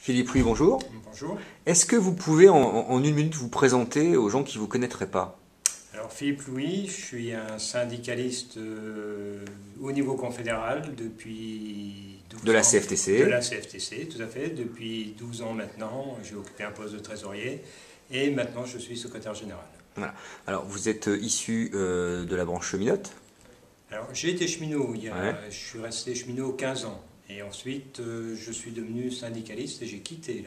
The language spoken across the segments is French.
Philippe Louis, bonjour. Bonjour. Est-ce que vous pouvez en une minute vous présenter aux gens qui ne vous connaîtraient pas? Alors Philippe Louis, je suis un syndicaliste au niveau confédéral depuis 12 De la ans. CFTC. De la CFTC, tout à fait. Depuis 12 ans maintenant, j'ai occupé un poste de trésorier et maintenant je suis secrétaire général. Voilà. Alors, vous êtes issu de la branche cheminote. Alors j'ai été cheminot, Ouais. je suis resté cheminot 15 ans et ensuite je suis devenu syndicaliste et j'ai quitté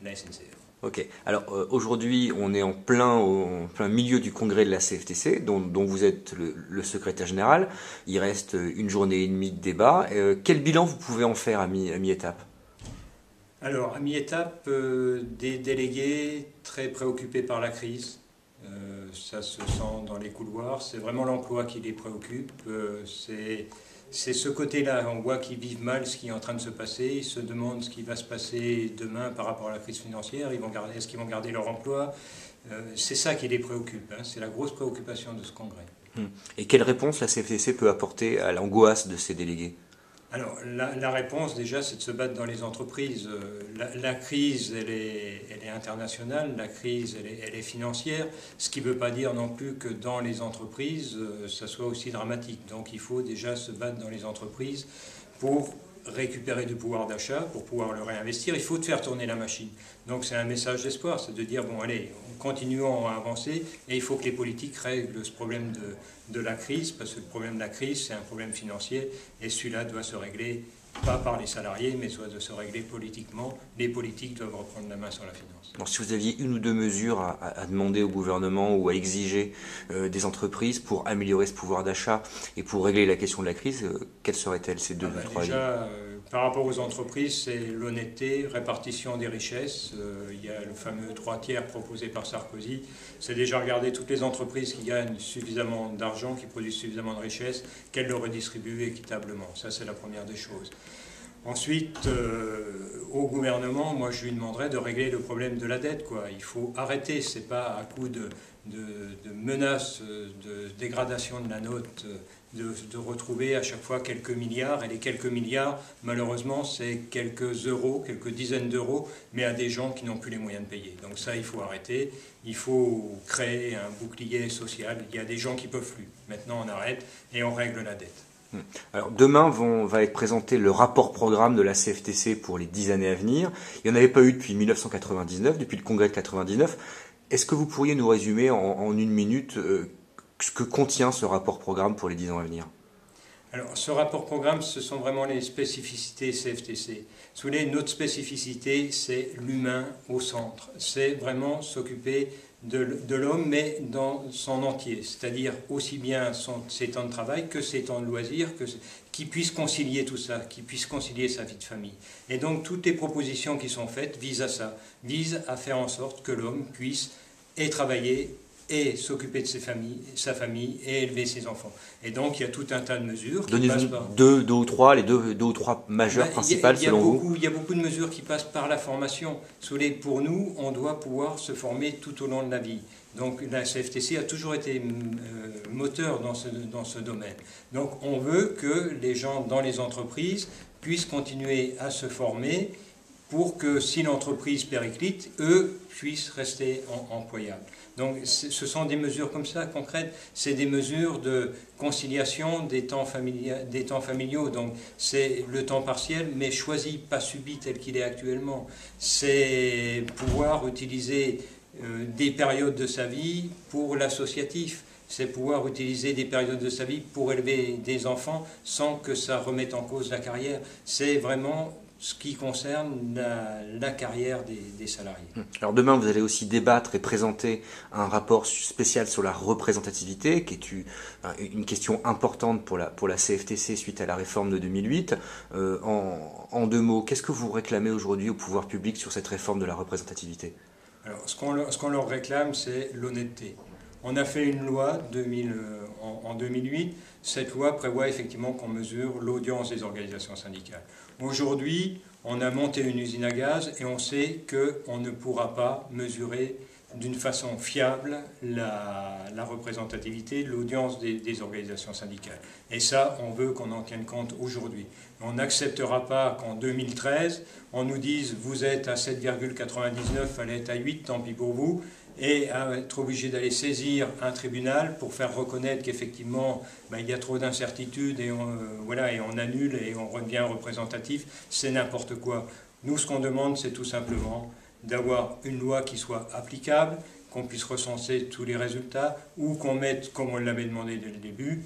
la SNCF. Ok. Alors, aujourd'hui, on est en plein milieu du congrès de la CFTC, dont vous êtes le secrétaire général. Il reste une journée et demie de débat. Quel bilan vous pouvez en faire à mi-étape? Alors, à mi-étape, des délégués très préoccupés par la crise. Ça se sent dans les couloirs. C'est vraiment l'emploi qui les préoccupe. C'est ce côté-là. On voit qu'ils vivent mal ce qui est en train de se passer. Ils se demandent ce qui va se passer demain par rapport à la crise financière. Est-ce qu'ils vont garder leur emploi? C'est ça qui les préoccupe. C'est la grosse préoccupation de ce congrès. Et quelle réponse la CFTC peut apporter à l'angoisse de ces délégués? Alors, la réponse, déjà, c'est de se battre dans les entreprises. La crise, elle est internationale, la crise, elle est financière, ce qui ne veut pas dire non plus que dans les entreprises, ça soit aussi dramatique. Donc, il faut déjà se battre dans les entreprises pour récupérer du pouvoir d'achat, pour pouvoir le réinvestir. Il faut faire tourner la machine. Donc, c'est un message d'espoir, c'est de dire, bon, allez, continuons à avancer, et il faut que les politiques règlent ce problème de la crise, parce que le problème de la crise, c'est un problème financier, et celui-là doit se régler, pas par les salariés, mais doit se régler politiquement. Les politiques doivent reprendre la main sur la finance. Alors, si vous aviez une ou deux mesures à demander au gouvernement ou à exiger des entreprises pour améliorer ce pouvoir d'achat et pour régler la question de la crise, quelles seraient-elles ces deux ou trois? Déjà, par rapport aux entreprises, c'est l'honnêteté, répartition des richesses. Il y a le fameux 3 tiers proposé par Sarkozy. C'est déjà regarder toutes les entreprises qui gagnent suffisamment d'argent, qui produisent suffisamment de richesses, qu'elles le redistribuent équitablement. Ça, c'est la première des choses. Ensuite, au gouvernement, moi je lui demanderais de régler le problème de la dette, quoi. Il faut arrêter, c'est pas à coup de menaces, de dégradation de la note, de retrouver à chaque fois quelques milliards. Et les quelques milliards, malheureusement, c'est quelques euros, quelques dizaines d'euros, mais à des gens qui n'ont plus les moyens de payer. Donc ça, il faut arrêter. Il faut créer un bouclier social. Il y a des gens qui ne peuvent plus. Maintenant, on arrête et on règle la dette. Alors, demain va être présenté le rapport programme de la CFTC pour les 10 années à venir. Il n'y en avait pas eu depuis 1999, depuis le congrès de 99. Est-ce que vous pourriez nous résumer en une minute ce que contient ce rapport programme pour les 10 ans à venir? Alors, ce rapport programme, ce sont vraiment les spécificités CFTC. Si vous voulez, notre spécificité, c'est l'humain au centre. C'est vraiment s'occuper de l'homme, mais dans son entier. C'est-à-dire aussi bien ses temps de travail que ses temps de loisirs, qu'il puisse concilier tout ça, qu'il puisse concilier sa vie de famille. Et donc, toutes les propositions qui sont faites visent à ça, visent à faire en sorte que l'homme puisse et travailler et s'occuper de sa famille et élever ses enfants. Et donc, il y a tout un tas de mesures qui passent par... deux ou trois, les deux ou trois majeures principales selon vous? Il y a beaucoup de mesures qui passent par la formation. Pour nous, on doit pouvoir se former tout au long de la vie. Donc la CFTC a toujours été moteur dans ce domaine. Donc on veut que les gens dans les entreprises puissent continuer à se former pour que si l'entreprise périclite, eux puissent rester employables. Donc ce sont des mesures comme ça, concrètes, c'est des mesures de conciliation des temps familiaux. Donc c'est le temps partiel, mais choisi, pas subi tel qu'il est actuellement. C'est pouvoir utiliser des périodes de sa vie pour l'associatif. C'est pouvoir utiliser des périodes de sa vie pour élever des enfants sans que ça remette en cause la carrière. C'est vraiment ce qui concerne la carrière des salariés. Alors demain, vous allez aussi débattre et présenter un rapport spécial sur la représentativité, qui est une question importante pour la CFTC suite à la réforme de 2008. En deux mots, qu'est-ce que vous réclamez aujourd'hui au pouvoir public sur cette réforme de la représentativité? Alors, ce qu'on leur réclame, c'est l'honnêteté. On a fait une loi en 2008. Cette loi prévoit effectivement qu'on mesure l'audience des organisations syndicales. Aujourd'hui, on a monté une usine à gaz et on sait qu'on ne pourra pas mesurer d'une façon fiable la représentativité, l'audience des organisations syndicales. Et ça, on veut qu'on en tienne compte aujourd'hui. On n'acceptera pas qu'en 2013, on nous dise « vous êtes à 7,99, fallait être à 8, tant pis pour vous », et à être obligé d'aller saisir un tribunal pour faire reconnaître qu'effectivement il y a trop d'incertitudes et on annule et on revient représentatif, c'est n'importe quoi. Nous, ce qu'on demande, c'est tout simplement d'avoir une loi qui soit applicable, qu'on puisse recenser tous les résultats, ou qu'on mette, comme on l'avait demandé dès le début,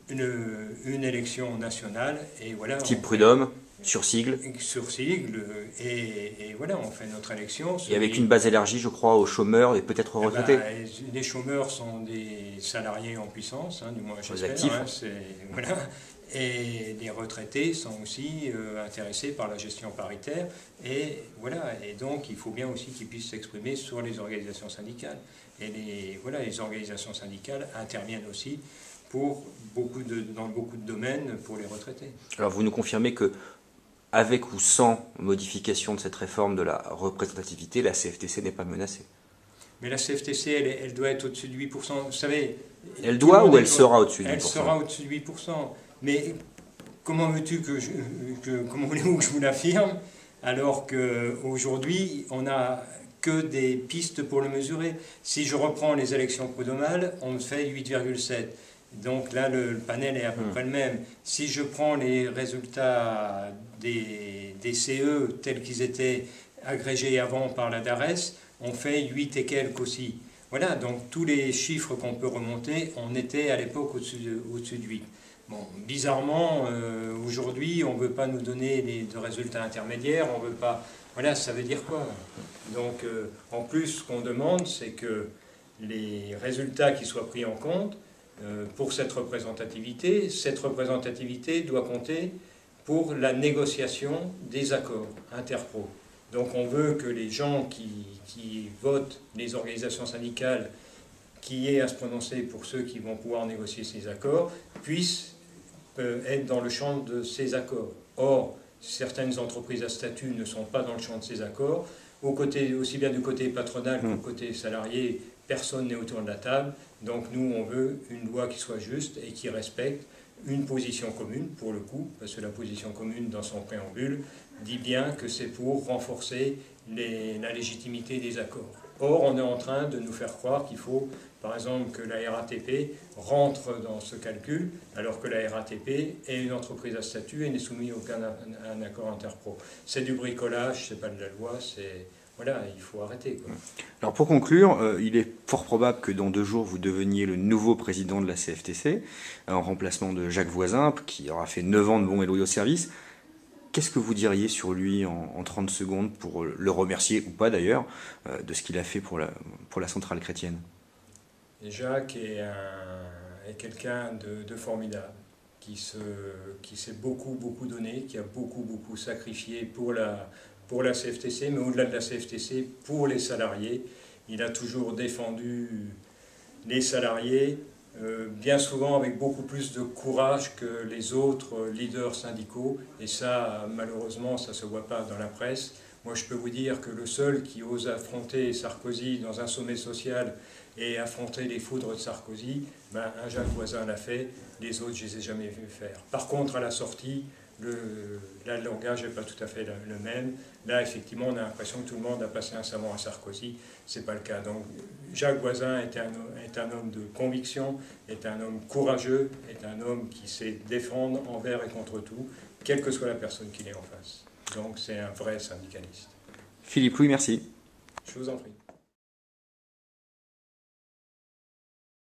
une élection nationale. Et voilà, type Prud'homme, sur sigle. Sur sigle, et voilà, on fait notre élection. Et avec une base élargie, je crois, aux chômeurs et peut-être aux retraités. Les chômeurs sont des salariés en puissance, du moins j'espère. Actifs. Voilà. Et les retraités sont aussi intéressés par la gestion paritaire. Et voilà. Et donc, il faut bien aussi qu'ils puissent s'exprimer sur les organisations syndicales. Et les organisations syndicales interviennent aussi dans beaucoup de domaines pour les retraités. Alors, vous nous confirmez que, avec ou sans modification de cette réforme de la représentativité, la CFTC n'est pas menacée? Mais la CFTC, elle doit être au-dessus de 8%. Vous savez, elle doit ou elle sera au-dessus de 8%? Elle sera au-dessus de 8%. Mais comment voulez-vous que je vous l'affirme, alors qu'aujourd'hui, on n'a que des pistes pour le mesurer? Si je reprends les élections prud'homales, on me fait 8,7. Donc là, le panel est à peu près le même. Si je prends les résultats des CE tels qu'ils étaient agrégés avant par la DARES, on fait 8 et quelques aussi. Voilà, donc tous les chiffres qu'on peut remonter, on était à l'époque au-dessus de 8. Bon, bizarrement, aujourd'hui, on ne veut pas nous donner de résultats intermédiaires, on veut pas... Voilà, ça veut dire quoi? Donc, en plus, ce qu'on demande, c'est que les résultats qui soient pris en compte pour cette représentativité doit compter pour la négociation des accords interpro. Donc on veut que les gens qui votent, les organisations syndicales, qui aient à se prononcer pour ceux qui vont pouvoir négocier ces accords, puissent être dans le champ de ces accords. Or, certaines entreprises à statut ne sont pas dans le champ de ces accords. Aussi bien du côté patronal que du côté salarié, personne n'est autour de la table. Donc nous, on veut une loi qui soit juste et qui respecte une position commune, pour le coup, parce que la position commune, dans son préambule, dit bien que c'est pour renforcer la légitimité des accords. Or, on est en train de nous faire croire qu'il faut, par exemple, que la RATP rentre dans ce calcul, alors que la RATP est une entreprise à statut et n'est soumise à aucun accord interpro. C'est du bricolage, c'est pas de la loi, c'est... Voilà, il faut arrêter, quoi. Alors pour conclure, il est fort probable que dans 2 jours, vous deveniez le nouveau président de la CFTC, en remplacement de Jacques Voisin, qui aura fait 9 ans de bons et loyaux services. Qu'est-ce que vous diriez sur lui en 30 secondes pour le remercier, ou pas d'ailleurs, de ce qu'il a fait pour la centrale chrétienne? Et Jacques est quelqu'un de formidable, qui s'est beaucoup donné, qui a beaucoup sacrifié pour la CFTC, mais au-delà de la CFTC, pour les salariés. Il a toujours défendu les salariés, bien souvent avec beaucoup plus de courage que les autres leaders syndicaux, et ça, malheureusement, ça ne se voit pas dans la presse. Moi, je peux vous dire que le seul qui ose affronter Sarkozy dans un sommet social et affronter les foudres de Sarkozy, un Jacques Voisin l'a fait, les autres, je ne les ai jamais vus faire. Par contre, à la sortie, là, le langage n'est pas tout à fait le même. Là, effectivement, on a l'impression que tout le monde a passé un savon à Sarkozy. Ce n'est pas le cas. Donc, Jacques Voisin est un homme de conviction, est un homme courageux, est un homme qui sait défendre envers et contre tout, quelle que soit la personne qu'il est en face. Donc, c'est un vrai syndicaliste. Philippe Louis, merci. Je vous en prie.